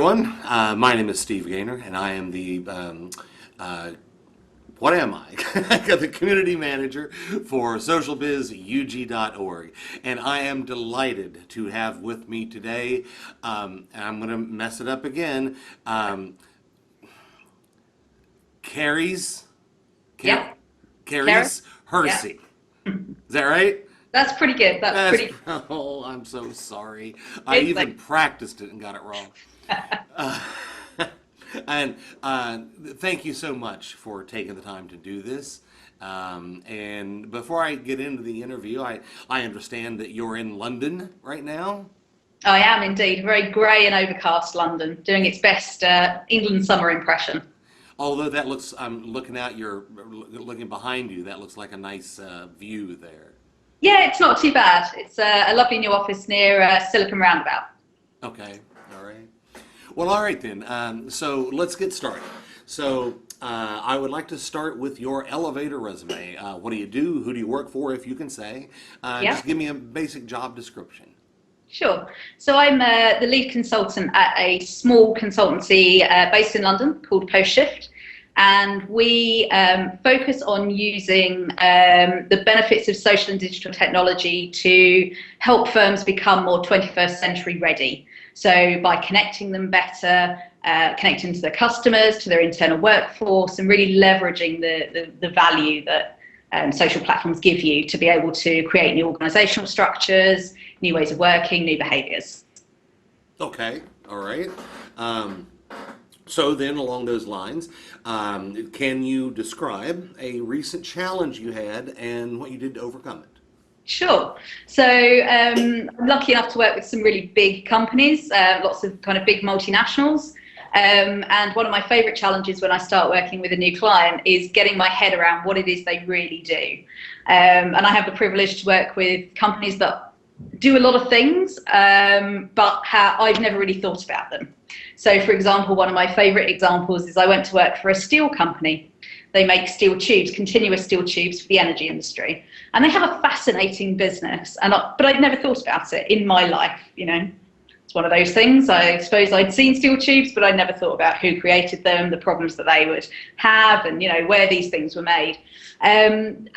everyone. My name is Steve Gaynor, and I am the what am I? The community manager for socialbizug.org, and I am delighted to have with me today. And I'm going to mess it up again. Cerys, Yeah, Karen. Cerys Yeah, Hearsey. Is that right? that's pretty good. That's That's, pretty. oh, I'm so sorry. I It's even like, practiced it and got it wrong. And thank you so much for taking the time to do this. And before I get into the interview, I understand that you're in London right now. I am indeed very grey and overcast London, doing its best England summer impression. Although that looks, I'm looking out looking behind you, that looks like a nice view there. Yeah, it's not too bad. It's a lovely new office near Silicon Roundabout. Okay, all right. Well, all right then. So let's get started. So I would like to start with your elevator resume. What do you do? Who do you work for, if you can say? Yeah, Just give me a basic job description. sure. So I'm the lead consultant at a small consultancy based in London called Post Shift. And we focus on using the benefits of social and digital technology to help firms become more 21st century ready. So by connecting them better, connecting to their customers, to their internal workforce, and really leveraging the value that social platforms give you to be able to create new organizational structures, new ways of working, new behaviors. Okay, all right. So then, along those lines, can you describe a recent challenge you had and what you did to overcome it? Sure. So I'm lucky enough to work with some really big companies, lots of kind of big multinationals. And one of my favorite challenges when I start working with a new client is getting my head around what it is they really do. And I have the privilege to work with companies that do a lot of things, but I've never really thought about them. So, for example, one of my favorite examples is I went to work for a steel company. They make steel tubes, continuous steel tubes for the energy industry. And they have a fascinating business, but I'd never thought about it in my life, you know. It's one of those things. I suppose I'd seen steel tubes, but I never thought about who created them, the problems that they would have, and where these things were made. And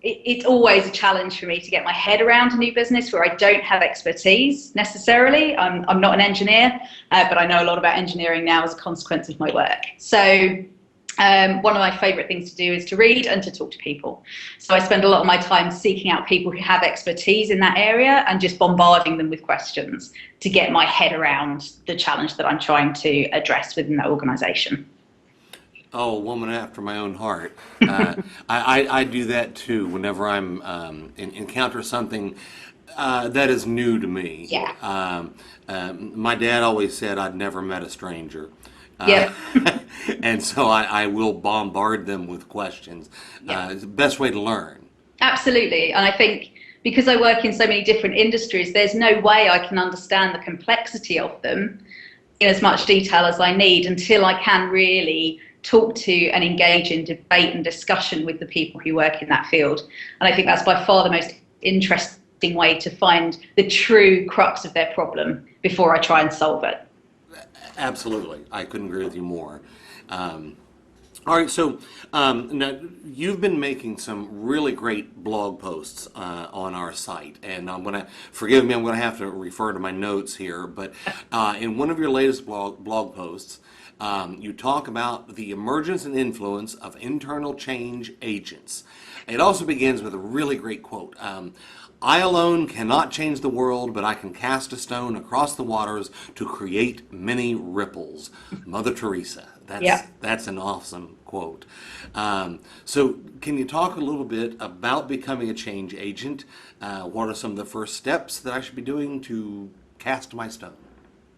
it's always a challenge for me to get my head around a new business where I don't have expertise necessarily. I'm not an engineer, but I know a lot about engineering now as a consequence of my work. So one of my favorite things to do is to read and to talk to people. So I spend a lot of my time seeking out people who have expertise in that area and just bombarding them with questions to get my head around the challenge that I'm trying to address within that organization. Oh, a woman after my own heart. I do that too whenever I'm encounter something that is new to me. Yeah. My dad always said I'd never met a stranger. Uh, Yep. and so I will bombard them with questions. Yeah. It's the best way to learn. Absolutely. And I think because I work in so many different industries, there's no way I can understand the complexity of them in as much detail as I need until I can really talk to and engage in debate and discussion with the people who work in that field. And I think that's by far the most interesting way to find the true crux of their problem before I try and solve it. Absolutely. I couldn't agree with you more. All right, so now you've been making some really great blog posts on our site, and forgive me, I'm going to have to refer to my notes here, but in one of your latest blog posts, you talk about the emergence and influence of internal change agents. It also begins with a really great quote. I alone cannot change the world, but I can cast a stone across the waters to create many ripples. Mother Teresa. Yeah. That's an awesome quote. So can you talk a little bit about becoming a change agent? What are some of the first steps that I should be doing to cast my stone?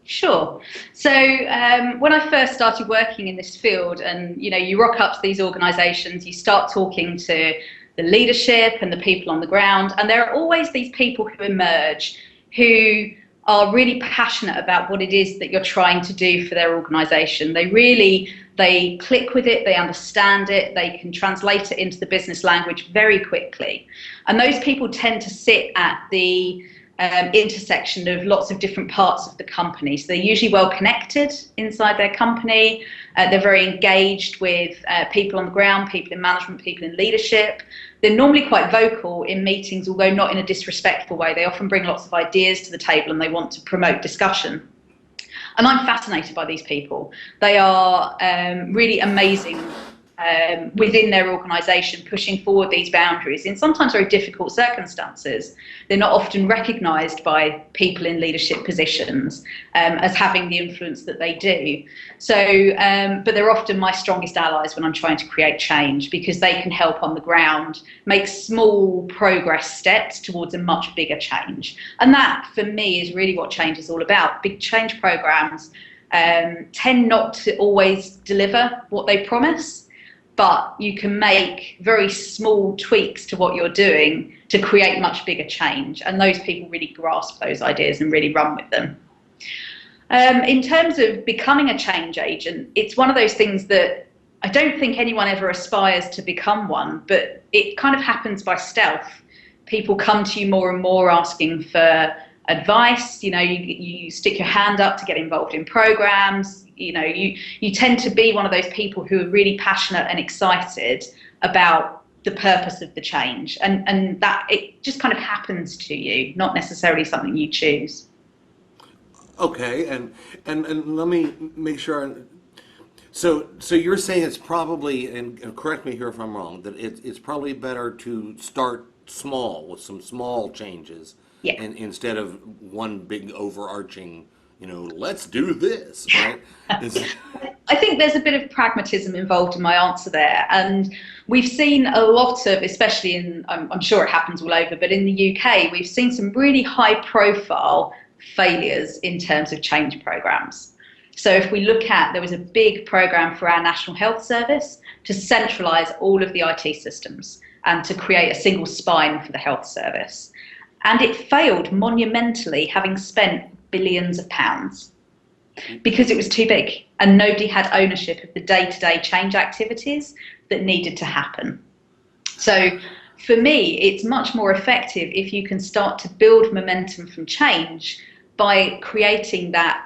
Sure. So when I first started working in this field, and you rock up to these organisations, you start talking to the leadership and the people on the ground, and there are always these people who emerge who are really passionate about what it is that you're trying to do for their organisation. They click with it, they understand it, they can translate it into the business language very quickly. And those people tend to sit at the intersection of lots of different parts of the company. So they're usually well connected inside their company. They're very engaged with people on the ground, people in management, people in leadership. They're normally quite vocal in meetings, although not in a disrespectful way. They often bring lots of ideas to the table and they want to promote discussion. And I'm fascinated by these people. They are really amazing within their organisation, pushing forward these boundaries in sometimes very difficult circumstances. They're not often recognised by people in leadership positions as having the influence that they do. So, but they're often my strongest allies when I'm trying to create change, because they can help on the ground make small progress steps towards a much bigger change. And that, for me, is really what change is all about. Big change programmes tend not to always deliver what they promise, but you can make very small tweaks to what you're doing to create much bigger change. And those people really grasp those ideas and really run with them. In terms of becoming a change agent, it's one of those things that I don't think anyone ever aspires to become one, but it kind of happens by stealth. People come to you more and more asking for advice. You know, you stick your hand up to get involved in programs. You know, you tend to be one of those people who are really passionate and excited about the purpose of the change, and that it just kind of happens to you, not necessarily something you choose. Okay, and let me make sure. So you're saying it's probably, and correct me here if I'm wrong, that it's probably better to start small with some small changes, Yeah. and instead of one big overarching, let's do this, right? I think there's a bit of pragmatism involved in my answer there. And we've seen a lot of, especially in, I'm sure it happens all over, but in the UK, we've seen some really high profile failures in terms of change programs. So if we look at, there was a big program for our National Health Service to centralise all of the IT systems and to create a single spine for the health service. And it failed monumentally, having spent billions of pounds, because it was too big and nobody had ownership of the day-to-day change activities that needed to happen. So for me, it's much more effective if you can start to build momentum from change by creating that,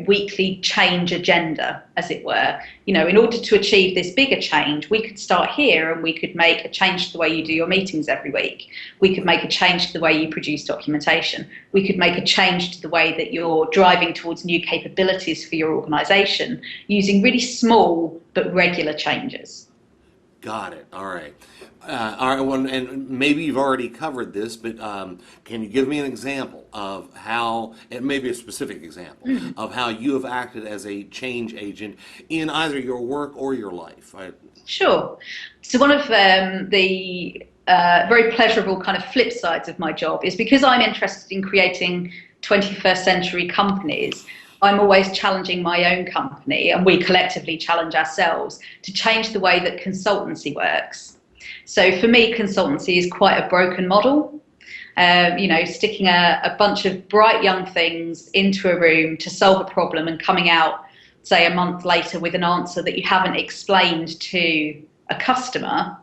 weekly change agenda, as it were. In order to achieve this bigger change, we could start here and we could make a change to the way you do your meetings every week. We could make a change to the way you produce documentation. We could make a change to the way that you're driving towards new capabilities for your organisation, using really small but regular changes. Got it. All right. All right. Well, and maybe you've already covered this, but can you give me an example of how, and maybe a specific example, of how you have acted as a change agent in either your work or your life? Sure. So one of the very pleasurable kind of flip sides of my job is, because I'm interested in creating 21st century companies, I'm always challenging my own company, and we collectively challenge ourselves to change the way that consultancy works. So for me, consultancy is quite a broken model. Sticking a bunch of bright young things into a room to solve a problem and coming out, say, a month later with an answer that you haven't explained to a customer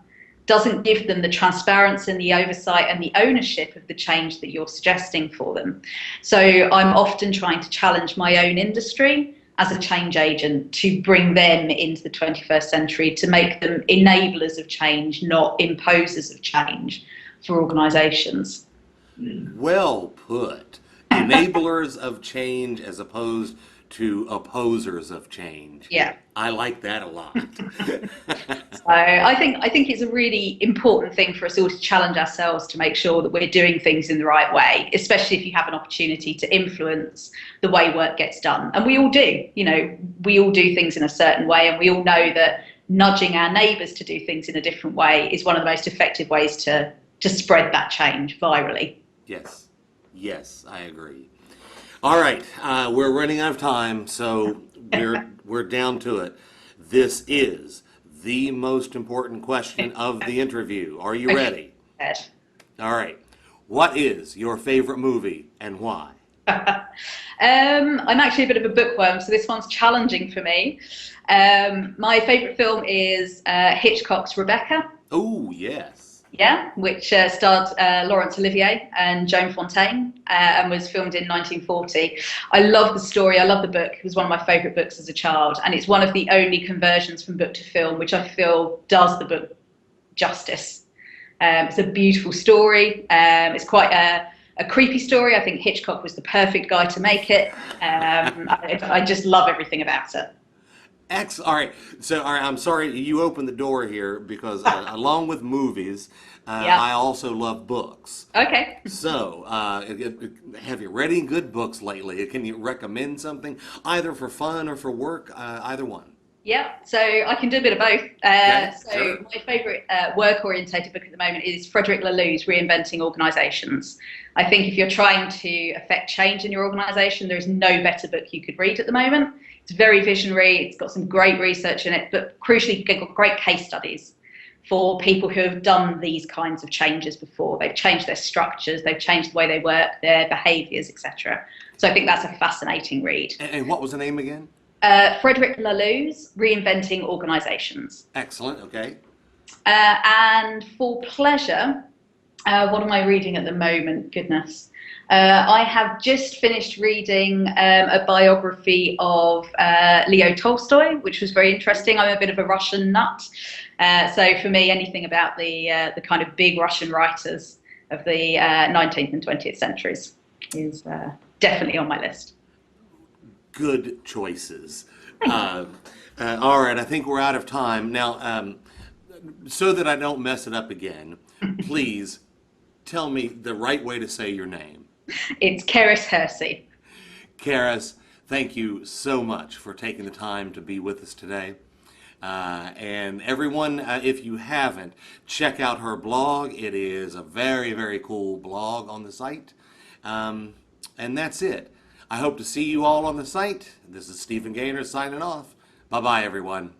doesn't give them the transparency and the oversight and the ownership of the change that you're suggesting for them. So I'm often trying to challenge my own industry as a change agent to bring them into the 21st century, to make them enablers of change, not imposers of change for organisations. Well put. Enablers of change as opposed to opposers of change. Yeah. I like that a lot. So I think it's a really important thing for us all to challenge ourselves to make sure that we're doing things in the right way, especially if you have an opportunity to influence the way work gets done. And we all do, we all do things in a certain way, and we all know that nudging our neighbours to do things in a different way is one of the most effective ways to spread that change virally. Yes, I agree. All right, we're running out of time, so we're down to it. This is the most important question of the interview. Are you ready? Yes. All right. What is your favorite movie and why? I'm actually a bit of a bookworm, so this one's challenging for me. My favourite film is Hitchcock's Rebecca. Oh, yes. Yeah, which starred Laurence Olivier and Joan Fontaine and was filmed in 1940. I love the story. I love the book. It was one of my favourite books as a child, and it's one of the only conversions from book to film, which I feel does the book justice. It's a beautiful story. It's quite a creepy story. I think Hitchcock was the perfect guy to make it. I just love everything about it. All right. So, all right, I'm sorry you opened the door here because along with movies, Yeah. I also love books. Okay. So, have you read any good books lately? Can you recommend something either for fun or for work? Either one. Yeah, so I can do a bit of both. Okay, So sure. my favourite work-orientated book at the moment is Frederick Laloux's Reinventing Organisations. I think if you're trying to affect change in your organisation, there is no better book you could read at the moment. It's very visionary. It's got some great research in it, but crucially, it's got great case studies for people who have done these kinds of changes before. They've changed their structures, they've changed the way they work, their behaviours, etc. So I think that's a fascinating read. And what was the name again? Frederick Laloux's Reinventing Organisations. Excellent. Okay. And for pleasure, what am I reading at the moment? Goodness. I have just finished reading a biography of Leo Tolstoy, which was very interesting. I'm a bit of a Russian nut. So for me, anything about the kind of big Russian writers of the 19th and 20th centuries is definitely on my list. Good choices. Thank you. All right, I think we're out of time. Now, so that I don't mess it up again, please tell me the right way to say your name. It's Cerys Hearsey. Cerys, thank you so much for taking the time to be with us today. And everyone, if you haven't, check out her blog. It is a very, very cool blog on the site. And that's it. I hope to see you all on the site. This is Stephen Gaynor signing off. Bye-bye, everyone.